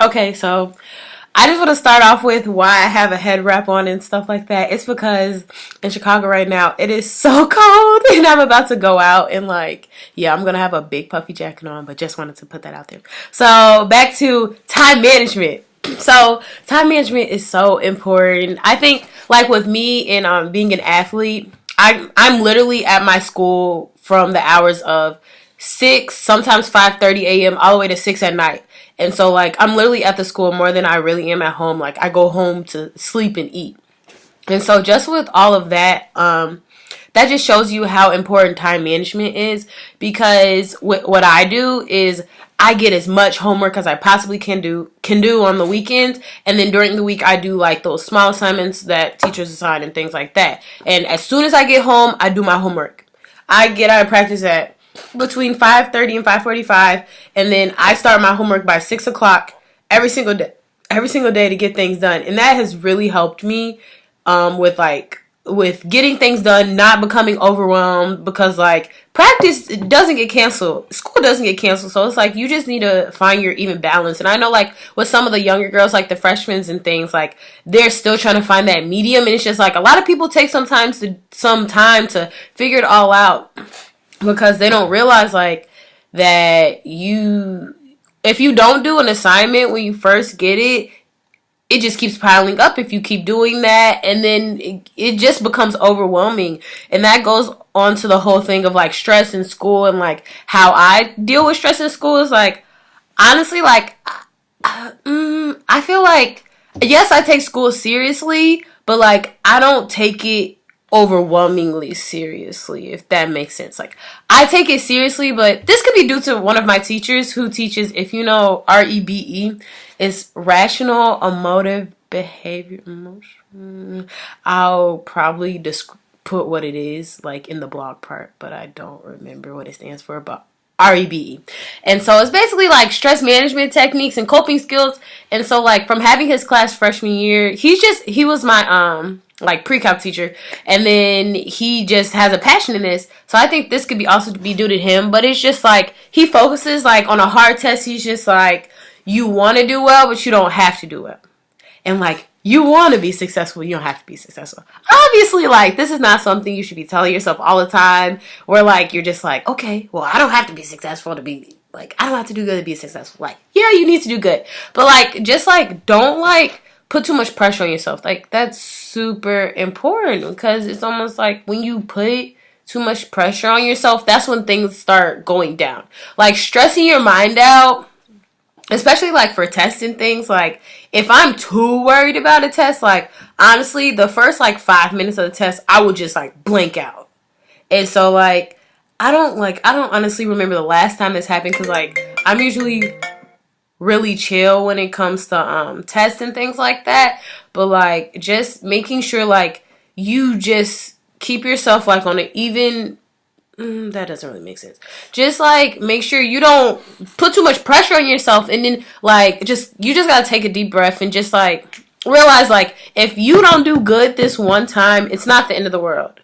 Okay, so I just want to start off with why I have a head wrap on and stuff like that. It's because in Chicago right now, it is so cold and I'm about to go out and yeah, I'm going to have a big puffy jacket on, but just wanted to put that out there. So back to time management. So time management is so important. I think like with me and being an athlete, I'm literally at my school from the hours of 6, sometimes 5:30 a.m. all the way to 6 at night. And so like I'm literally at the school more than I really am at home. Like I go home to sleep and eat. And so just with all of that, that just shows you how important time management is because what I do is I get as much homework as I possibly can do on the weekends, and then during the week I do like those small assignments that teachers assign and things like that. And as soon as I get home, I do my homework. I get out of practice at between 5:30 and 5:45, and then I start my homework by 6 o'clock every single day. Every single day to get things done, and that has really helped me with getting things done, not becoming overwhelmed because like practice doesn't get canceled, school doesn't get canceled, so it's like you just need to find your even balance. And I know like with some of the younger girls, like the freshmen and things, like they're still trying to find that medium, and it's just like a lot of people take some time to figure it all out because they don't realize like that you if you don't do an assignment when you first get it, it just keeps piling up if you keep doing that, and then it just becomes overwhelming. And that goes on to the whole thing of like stress in school, and like how I deal with stress in school is like honestly like I feel like yes, I take school seriously, but like I don't take it overwhelmingly seriously, if that makes sense. Like I take it seriously, but this could be due to one of my teachers who teaches, if you know REBE, is rational emotive behavior. I'll probably just put what it is like in the blog part, but I don't remember what it stands for. But REBE. And so it's basically like stress management techniques and coping skills. And so like from having his class freshman year, he was my like pre-calc teacher, and then he just has a passion in this. So I think this could be also be due to him, but it's just like he focuses like on a hard test. He's just like, you want to do well, but you don't have to do well. And like you want to be successful, you don't have to be successful. Obviously, like this is not something you should be telling yourself all the time, where like you're just like, okay, well, I don't have to be successful to be like, I don't have to do good to be successful. Like, yeah, you need to do good, but like just like don't like put too much pressure on yourself. Like that's super important because it's almost like when you put too much pressure on yourself, that's when things start going down. Like stressing your mind out, especially like for testing things, like if I'm too worried about a test, like honestly the first like 5 minutes of the test I would just like blank out. And so like I don't honestly remember the last time this happened because like I'm usually really chill when it comes to tests and things like that, but like just making sure like you just keep yourself like on an even that doesn't really make sense. Just like make sure you don't put too much pressure on yourself, and then like you just gotta take a deep breath and just like realize like if you don't do good this one time, it's not the end of the world.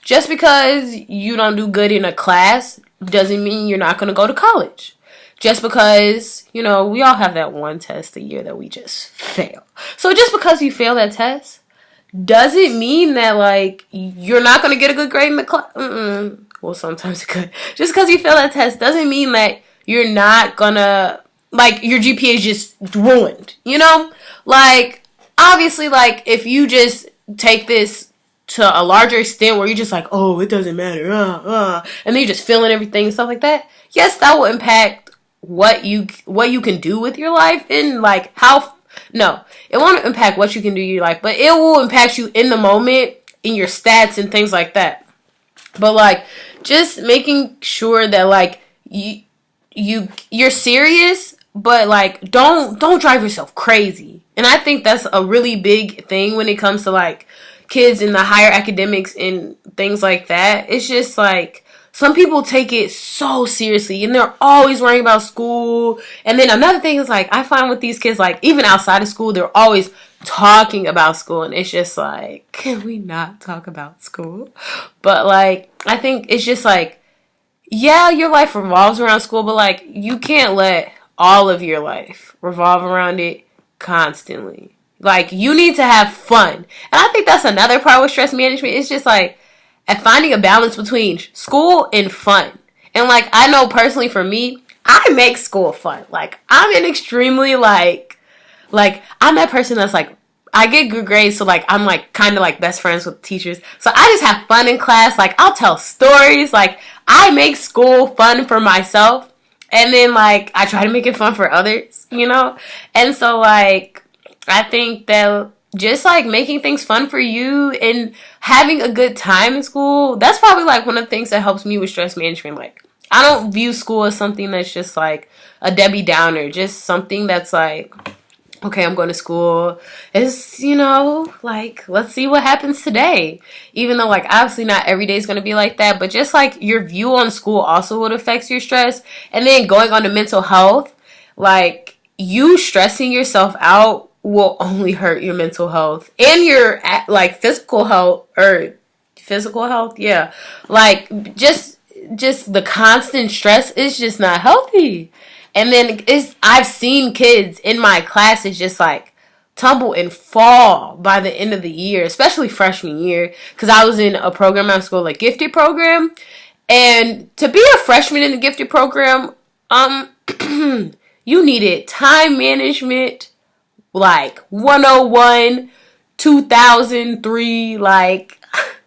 Just because you don't do good in a class doesn't mean you're not gonna go to college. Just because, you know, we all have that one test a year that we just fail. So just because you fail that test doesn't mean that like you're not gonna get a good grade in the class. Well, sometimes it could. Just because you fail that test doesn't mean that you're not gonna, like, your GPA is just ruined, you know? Like, obviously, like, if you just take this to a larger extent where you're just like, oh, it doesn't matter, and then you're just feeling everything and stuff like that, yes, that will impact what you can do with your life, and, like, no, it won't impact what you can do in your life, but it will impact you in the moment, in your stats and things like that. But like just making sure that like you're serious, but like don't drive yourself crazy. And I think that's a really big thing when it comes to like kids in the higher academics and things like that. It's just like some people take it so seriously and they're always worrying about school. And then another thing is like I find with these kids, like even outside of school, they're always talking about school, and it's just like, can we not talk about school? But like I think it's just like, yeah, your life revolves around school, but like you can't let all of your life revolve around it constantly. Like, you need to have fun. And I think that's another part with stress management. It's just like at finding a balance between school and fun. And like, I know personally for me, I make school fun. Like, I'm an extremely like I'm that person that's like, I get good grades, so like I'm like kind of like best friends with teachers. So I just have fun in class. Like, I'll tell stories. Like, I make school fun for myself, and then like I try to make it fun for others, you know? And so like I think that just like making things fun for you and having a good time in school, that's probably like one of the things that helps me with stress management. Like, I don't view school as something that's just like a Debbie Downer, just something that's like, okay, I'm going to school. It's, you know, like, let's see what happens today. Even though, like, obviously not every day is going to be like that. But just, like, your view on school also would affect your stress. And then going on to mental health, like, you stressing yourself out will only hurt your mental health. And your, like, physical health. Yeah. Like, just the constant stress is just not healthy. And then I've seen kids in my classes just like tumble and fall by the end of the year, especially freshman year, because I was in a program at school, like gifted program. And to be a freshman in the gifted program, you needed time management, like 101, 2003, like,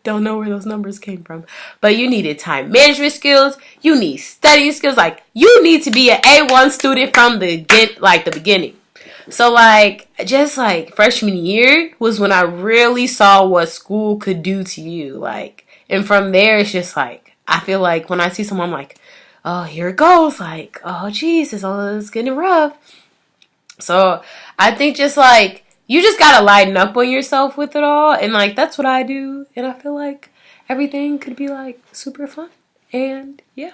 don't know where those numbers came from. But you needed time management skills. You need studying skills. Like, you need to be an A1 student from the beginning. So, like, just, like, freshman year was when I really saw what school could do to you. Like, and from there, it's just, like, I feel like when I see someone, I'm like, oh, here it goes. Like, oh, Jesus, oh, it's getting rough. So, I think just, like, you just gotta lighten up on yourself with it all. And, like, that's what I do. And I feel like everything could be, like, super fun. And, yeah.